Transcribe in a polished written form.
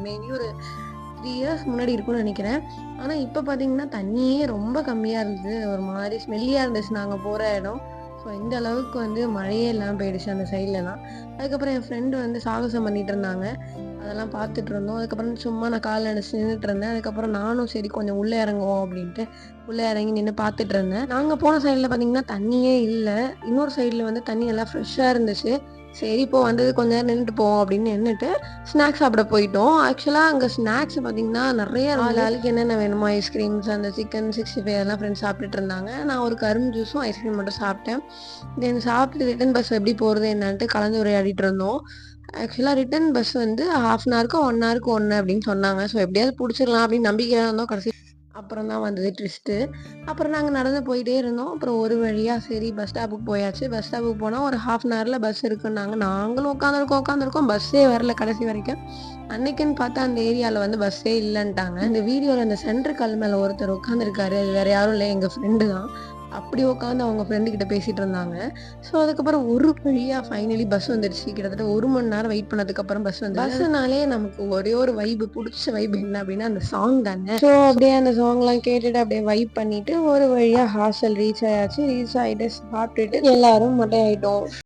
Maybe ஒரு 3 years முன்னாடி இருக்கும்னு நினைக்கிறேன். ஆனா இப்ப பார்த்தீங்கன்னா, தண்ணியே ரொம்ப கம்மியா இருந்தது. ஒரு மாரி ஸ்மெல்லியா இருந்துச்சு நாங்க போற இடம். ஸோ இந்த அளவுக்கு வந்து மழையே இல்லாம போயிடுச்சு அந்த சைட்லலாம். அதுக்கப்புறம் என் ஃப்ரெண்டு வந்து சாகசம் பண்ணிட்டு இருந்தாங்க. அதெல்லாம் பார்த்துட்டு இருந்தோம். அதுக்கப்புறம் சும்மா நான் கால் நனச்சு நின்னுட்டு இருந்தேன். அதுக்கப்புறம் நானும் சரி கொஞ்சம் உள்ள இறங்குவோம் அப்படின்ட்டு, உள்ள இறங்கி நின்னு பார்த்துட்டு இருந்தேன். நாங்க போன சைட்ல பார்த்தீங்கன்னா, தண்ணியே இல்ல. இன்னொரு சைட்ல வந்து தண்ணி நல்லா ஃப்ரெஷ்ஷா இருந்துச்சு. சரி இப்போ வந்தது கொஞ்ச நேரம் நின்னுட்டு போவோம் அப்படின்னு நின்னுட்டு, ஸ்நாக்ஸ் சாப்பிட போயிட்டோம். ஆக்சுவலா அங்க ஸ்நாக்ஸ் பார்த்தீங்கன்னா, நெறைய ஆளுக்கு என்னென்ன வேணுமோ ஐஸ்கிரீம்ஸ், அந்த சிக்கன் 65 அதெல்லாம் ஃப்ரெண்ட்ஸ் சாப்பிட்டுட்டு இருந்தாங்க. நான் ஒரு கரும்பு ஜூஸும், ஐஸ்கிரீம் மட்டும் சாப்பிட்டேன். தென் சாப்பிட்டு ரிட்டர்ன் பஸ் எப்படி போறது என்னான்ட்டு கலந்துரையாடிட்டு இருந்தோம். ஆக்சுவலா ரிட்டர்ன் பஸ் வந்து 1/2 அன் ஹவருக்கு 1 ஹவருக்கு 1 அப்படின்னு சொன்னாங்க. ஸோ எப்படியாவது புடிச்சிடலாம் அப்படின்னு நம்பிக்கையில இருந்தோம். அப்புறம் தான் வந்தது ட்விஸ்ட்டு. அப்புறம் நாங்க நடந்து போயிட்டே இருந்தோம். அப்புறம் ஒரு வழியா சரி பஸ் ஸ்டாப்புக்கு போயாச்சு. பஸ் ஸ்டாப்புக்கு போனா ஒரு 1/2 அன் ஹவர்ல பஸ் இருக்குன்னாங்க. நாங்களும் உட்காந்துருக்கோம். பஸ்ஸே வரல கடைசி வரைக்கும். அன்னைக்குன்னு பார்த்தா அந்த ஏரியால வந்து பஸ்ஸே இல்லன்ட்டாங்க. இந்த வீடியோல அந்த சென்டர் கல் மேல ஒருத்தர் உட்காந்துருக்காரு. அது வேற யாரும் இல்ல எங்க ஃப்ரெண்டு தான். அப்படி உட்காந்து அவங்க ஃப்ரெண்டு கிட்ட பேசிட்டு இருந்தாங்க. ஸோ அதுக்கப்புறம் ஒரு வழியா ஃபைனலி பஸ் வந்துடுச்சு. கிட்டத்தட்ட 1 மணி நேரம் வெயிட் பண்ணதுக்கப்புறம் பஸ் வந்தது. பஸ்ஸுனாலே நமக்கு ஒரே ஒரு வைப் புடிச்ச வைப் என்ன அப்படின்னா அந்த சாங் தானே. ஸோ அப்படியே அந்த சாங்லாம் கேட்டுட்டு அப்படியே வைப் பண்ணிட்டு ஒரு வழியா ஹாஸ்டல் ரீச் ஆயாச்சு. ரீச் ஆயிட்டு சாப்பிட்டுட்டு எல்லாரும் மொட்டை ஆயிட்டோம்.